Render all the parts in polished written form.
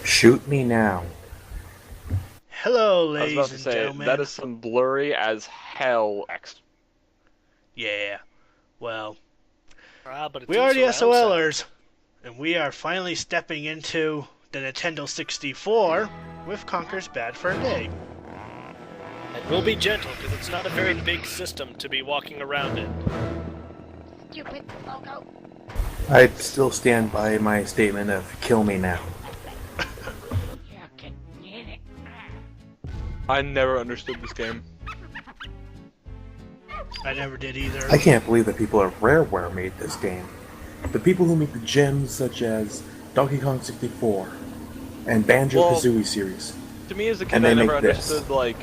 Shoot me now. Hello, I was about ladies to and say, gentlemen. that is some blurry as hell text. Yeah, well, But it's we in are the surround sound. S.O.Lers, and we are finally stepping into the Nintendo 64 with Conker's Bad Fur Day. And we'll be gentle, because it's not a very big system to be walking around in. Stupid logo. I'd still stand by my statement of kill me now. I never understood this game. I never did either. I can't believe that people at Rareware made this game. The people who make the gems such as Donkey Kong 64 and Banjo-Kazooie series. To me as a kid, And they I never make this. understood, like,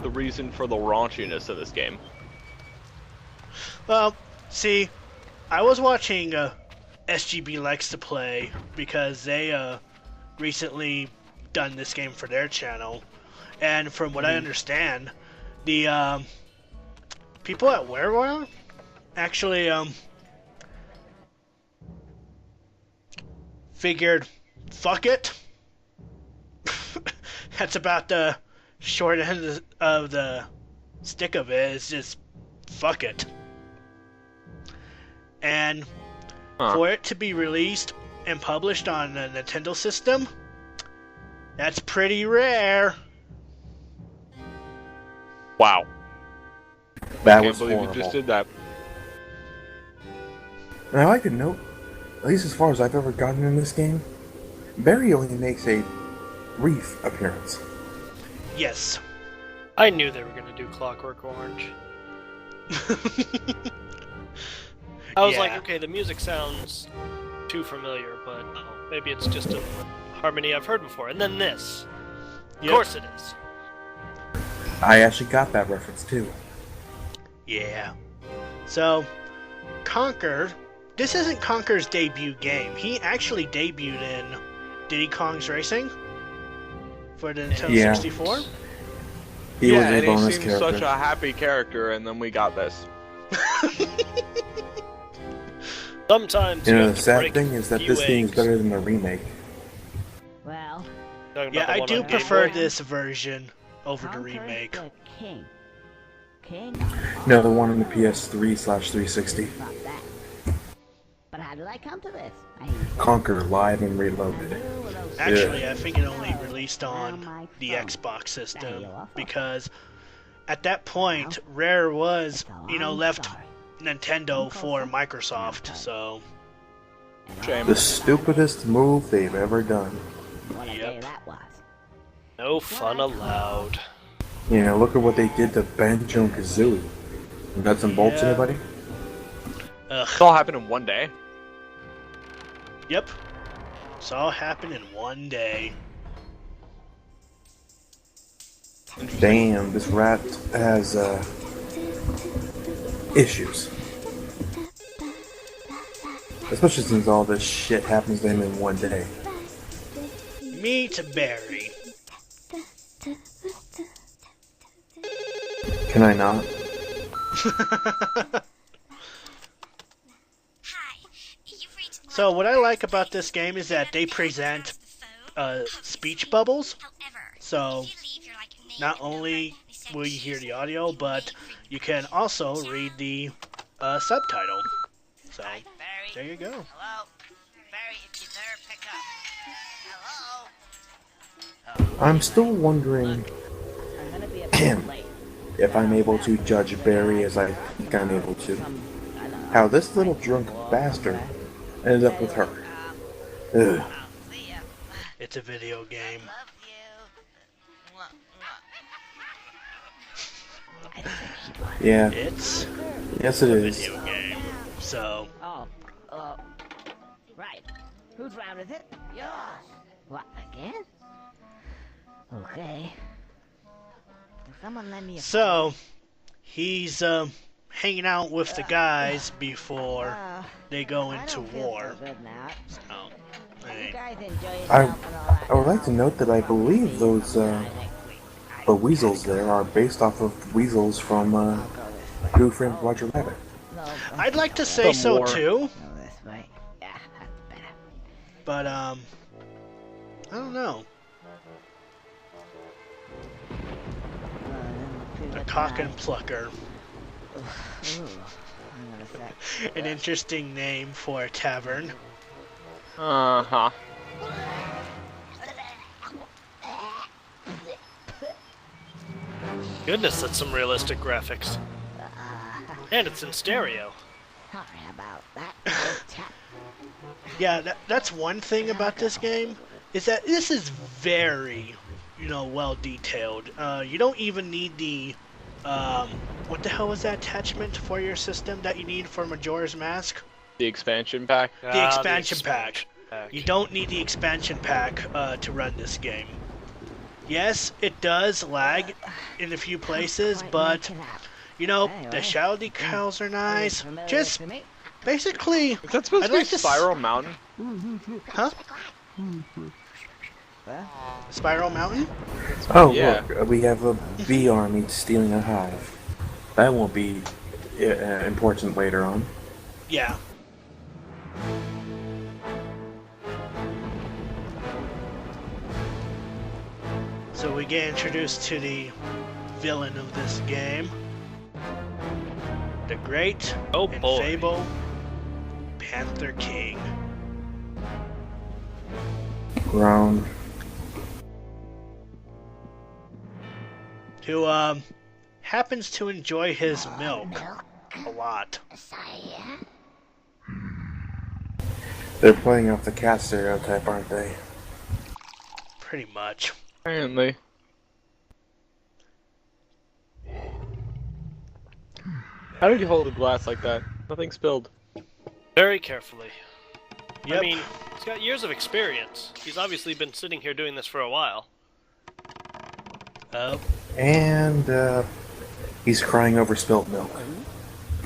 the reason for the raunchiness of this game. Well, see, I was watching SGB Likes to Play because they recently done this game for their channel, and from what I understand, the people at Rareware actually figured, fuck it. That's about the short end of the stick of it. It's just fuck it. And for it to be released and published on a Nintendo system, that's pretty rare. Wow. That Can't was believe horrible. you just did that. And I like to note, at least as far as I've ever gotten in this game, Barry only makes a brief appearance. Yes. I knew they were going to do Clockwork Orange. I was like, okay, the music sounds too familiar, but maybe it's just a harmony I've heard before. And then this. Of course it is. I actually got that reference too. Yeah. So, Conker, this isn't Conker's debut game. He actually debuted in Diddy Kong's Racing for the Nintendo Yeah. 64. He was yeah, a and bonus he seemed character. such a happy character, and then we got this. Sometimes You you know, have the to sad break thing is that a few this game is eggs. better than the remake. Well, Talking Yeah, about the I one do on Game prefer Boy? this version over the Conker's remake. the king. King? No, the one on the PS3/360. Not that. But how did I come to this? Conker Live and Reloaded. Actually, I think it only released on the Xbox system because at that point, Rare was, left Nintendo for Microsoft, so Shame. The stupidest move they've ever done. What a day that was. No fun allowed. You know, look at what they did to Banjo and Kazooie. Nuts and bolts, Yeah. anybody? It all happened in one day. Yep. It's all happened in one day. Damn, this rat has, issues. Especially since all this shit happens to him in one day. Meet Barry. Can I not? So what I like about this game is that they present speech bubbles. So not only will you hear the audio, but you can also read the subtitle. So there you go. Hello? Barry, if you dare pick up. Hello? I'm still wondering I'm gonna be a bit late. if I'm able to judge Barry as I think I'm able to. How this little drunk bastard ended up with her. Ugh. See ya. It's a video game. Love you. Mwah, mwah. Yeah, It's yes it a is. video game. So Oh, right. Whose round is it? Yours. What, again? Okay. Will someone lend me a so he's hanging out with the guys before they go I into don't feel war. so good now. So, You hey. guys enjoy I, yourself and all that. I would like to note that I believe those, the weasels there are based off of weasels from, Who Framed Roger Rabbit. No, I'd like to say Some so war. too, go this way. Yeah, that's better. but I don't know. A cock and plucker. An interesting name for a tavern. Uh-huh. Goodness, that's some realistic graphics. And it's in stereo. Sorry about that. Yeah, that's one thing about this game, is that this is very, well detailed. You don't even need the, what the hell was that attachment for your system that you need for Majora's Mask? The expansion pack. The expansion pack. You don't need the expansion pack to run this game. Yes, it does lag in a few places, but, the shadow decals are nice. Just, basically, Is that supposed I'd to be like to Spiral Mountain? Huh? Spiral Mountain? Oh, Yeah. look, we have a bee army stealing a hive. That won't be important later on. Yeah. So we get introduced to the villain of this game. The great and boy. fable Panther King. Ground. Who happens to enjoy his milk a lot. They're playing off the cat stereotype, aren't they? Pretty much. Apparently. How did you hold a glass like that? Nothing spilled. Very carefully. Yep. I mean, he's got years of experience. He's obviously been sitting here doing this for a while. And, he's crying over spilt milk.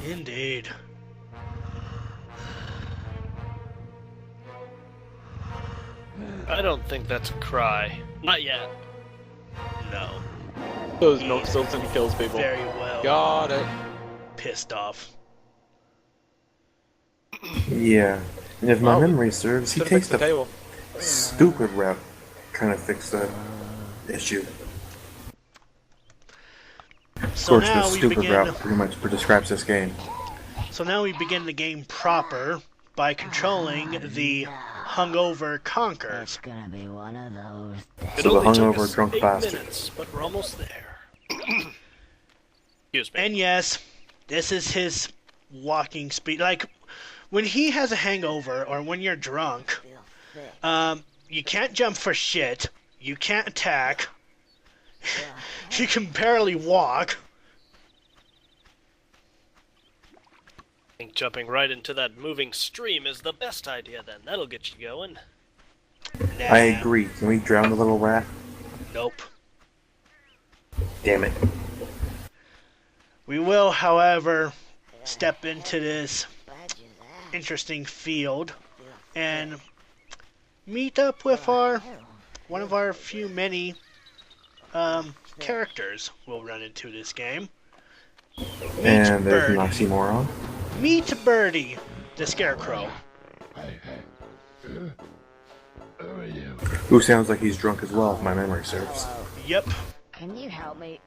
Indeed. I don't think that's a cry. Not yet. No. Those milk spills and kills people. Very well Got it. pissed off. Yeah. And if my Well, memory serves, he Should've takes fixed the the table. stupid route trying to fix the issue. Of So course, the now we stupid begin. route pretty much describes this game. So now we begin the game proper by controlling the hungover Conker. It's gonna be one of those. It So the only took hungover us drunk 8 bastard. minutes, but we're almost there. Excuse me. And yes, this is his walking speed. Like, when he has a hangover or when you're drunk, you can't jump for shit, you can't attack, you can barely walk. I think jumping right into that moving stream is the best idea then. That'll get you going. Nah, I agree. Can we drown the little rat? Nope. Damn it. We will, however, step into this interesting field and meet up with one of our few many characters we'll run into this game. And there's an Bird. oxymoron. Meet Birdie, the Scarecrow. Who sounds like he's drunk as well, if my memory serves. Yep. Can you help me?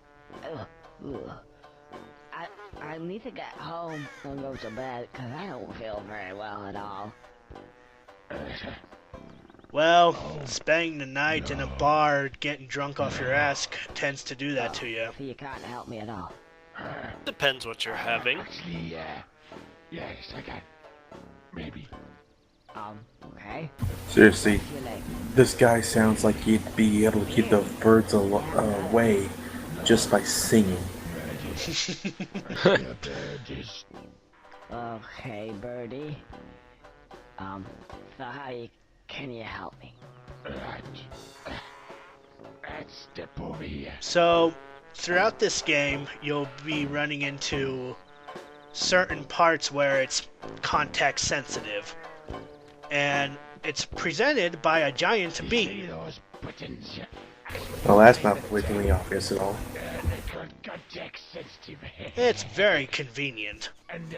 I need to get home and go to bed because I don't feel very well at all. Well, spending the night in a bar getting drunk off your ass tends to do that to you. So you can't help me at all. Depends what you're having. Actually, yes, I can. Maybe. Okay. Seriously, See you later. this guy sounds like he'd be able to keep the birds away just by singing. Okay, Birdie. So can you help me? Let's step over here. So, throughout this game, you'll be running into certain parts where it's context sensitive. And it's presented by a giant bee. Those buttons. Well, that's not blatantly obvious at all. Context sensitive. It's very convenient. And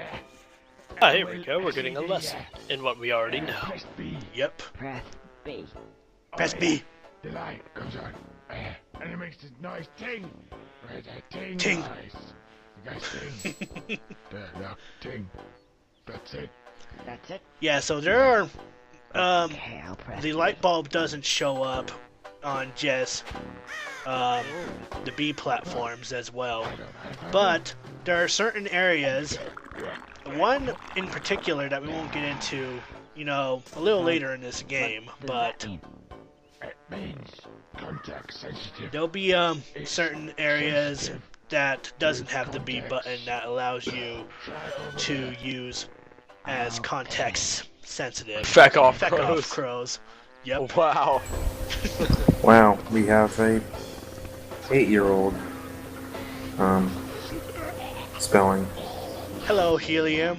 Ah, here we go. We're getting a lesson in what we already know. press B. Yep. Press B. Press B. The light comes on, and it makes this nice ting. Right, that ting. Ting. Nice. You guys ting. Look, ting. That's it. That's it. Yeah, so there are Okay, I'll press the light bulb doesn't show up on just the B platforms as well, but there are certain areas, one in particular that we won't get into, you know, a little later in this game, but It means contact sensitive. there'll be certain areas that doesn't have the B button that allows you to use as context sensitive. Feck off, Feck crows. off, crows. Yep. Wow. Wow, we have a 8-year-old spelling. Hello, helium.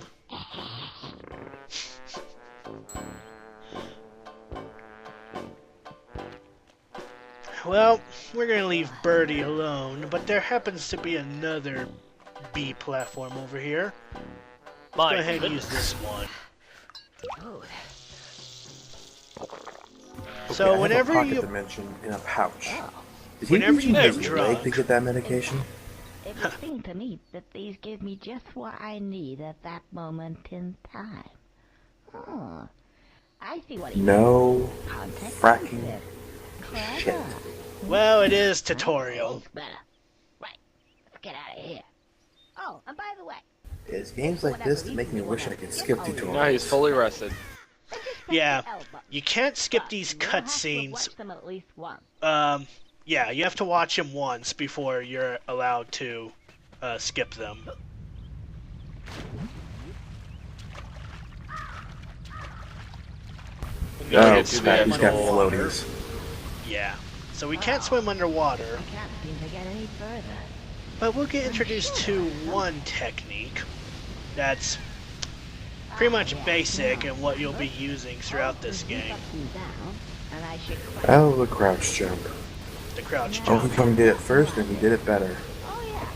Well, we're gonna leave Birdie alone, but there happens to be another B platform over here. My Go ahead and goodness. use this one. Oh, So Okay, I have whenever a pocket you dimension in a pouch. Is he Whenever using you his get leg to drunk- get that medication? it would seem to me that these give me just what I need at that moment in time. Oh, I see what he No Context fracking sensitive. Clever. shit. well, it is tutorial. Better. Right. Let's get out of here. Oh, and by the way, It's games like this that make me wish I could skip tutorials. Now he's fully rested. Yeah, L button. you can't skip But these you'll have to cutscenes. watch them at least once. Yeah, you have to watch them once before you're allowed to skip them. We gotta Oh, get to the crap, he's got actual- floaties. Yeah, so we can't swim underwater, I can't seem to get any further. but we'll get introduced to one technique that's pretty much basic and what you'll be using throughout this game. And I should Oh, the crouch jump. The crouch Donkey jump. Kong did it first and he did it better. Oh yeah.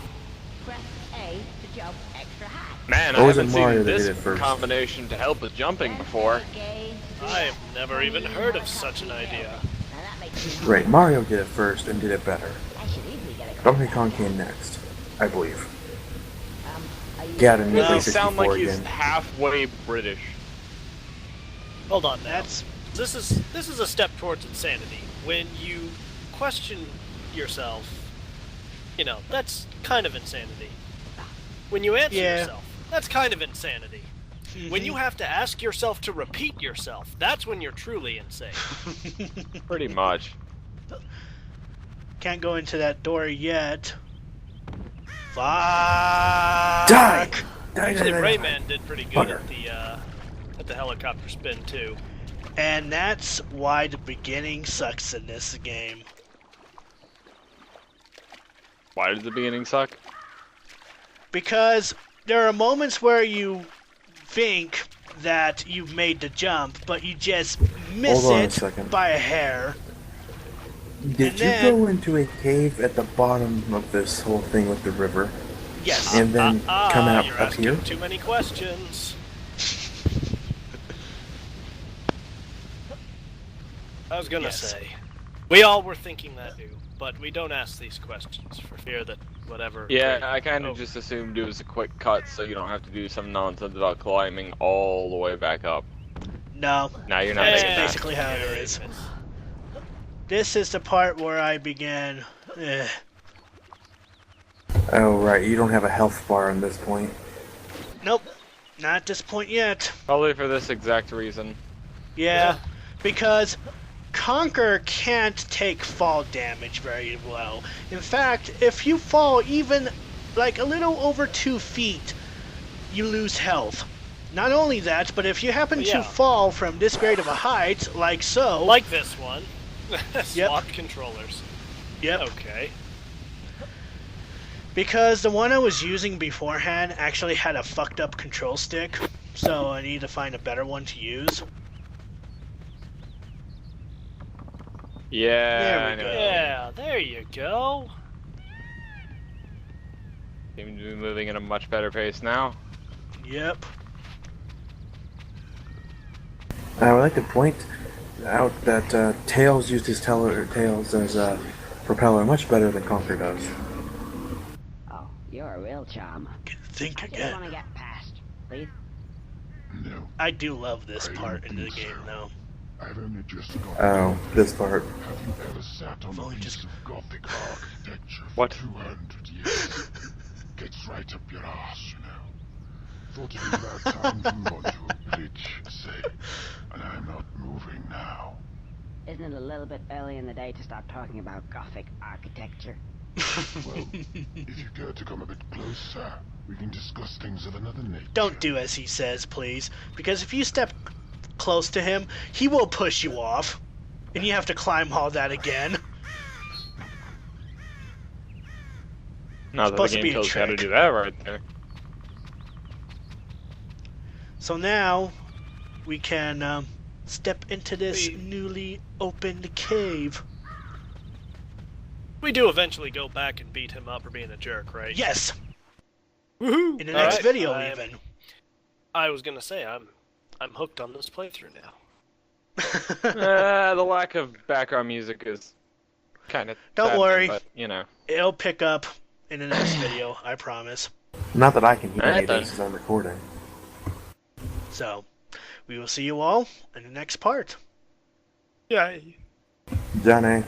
Press A to jump extra high. Man, Or I was it haven't Mario seen that this did it first? combination to help with jumping before. I've never even heard of such an idea. Right, Mario did it first and did it better. I should easily get a Donkey Kong came next, I believe. are you Got it. Does he Play sound like 64 he's again. halfway British? Hold on now. That's This is a step towards insanity. When you question yourself, you know, that's kind of insanity. When you answer Yeah. yourself, that's kind of insanity. When Mm-hmm. you have to ask yourself to repeat yourself, that's when you're truly insane. Pretty much. can't go into that door yet. Fuck! Die! Actually, Die. Rayman did pretty good Bugger. at the helicopter spin too. And that's why the beginning sucks in this game. Why did the beginning suck? Because there are moments where you think that you've made the jump, but you just miss Hold on a it second. by a hair. Did And you then- go into a cave at the bottom of this whole thing with the river? Yes. And then come out you're up asking here? too many questions. I was gonna Yes. say, we all were thinking that too, but we don't ask these questions for fear that whatever. Yeah, I kind of Oh. just assumed it was a quick cut so you don't have to do some nonsense about climbing all the way back up. No. Now you're not That's making that. basically how it There is. is. This is the part where I began. Oh, right, you don't have a health bar on this point. Nope. Not at this point yet. Probably for this exact reason. Yeah. Because Conker can't take fall damage very well. In fact, if you fall even like a little over 2 feet, you lose health. Not only that, but if you happen Yeah. to fall from this great of a height, like so. Like this one. Yep. Swap controllers. Yep. Okay. Because the one I was using beforehand actually had a fucked up control stick, so I need to find a better one to use. Yeah, There we I know. go. Yeah, there you go. Seem to be moving at a much better pace now. Yep. I would like to point out that Tails used his tails as a propeller much better than Conker does. Oh, you're a real charmer. Think I just again. want to get past, please. No, I do love this I part don't in the think game, so. though. I've only just got Oh, this part. Have you ever sat on only a piece just- of Gothic architecture for What? 200 years? Gets right up your ass, you know. Thought it was about time to move on to a bridge, say. And I'm not moving now. Isn't it a little bit early in the day to start talking about Gothic architecture? Well, if you care to come a bit closer, we can discuss things of another nature. Don't do as he says, please. Because if you step close to him, he will push you off. And you have to climb all that again. Not that the Supposed to game be a tells you how to trick. do that right there. So now, we can step into this We- newly opened cave. We do eventually go back and beat him up for being a jerk, right? Yes! Woohoo! In the next Alright, video, I'm- even. I was gonna say I'm hooked on this playthrough now. The lack of background music is kind of. Don't worry. But you know. It'll pick up in the next video, I promise. Not that I can hear Alright, anything then. since I'm recording. So, we will see you all in the next part. Yeah. Johnny.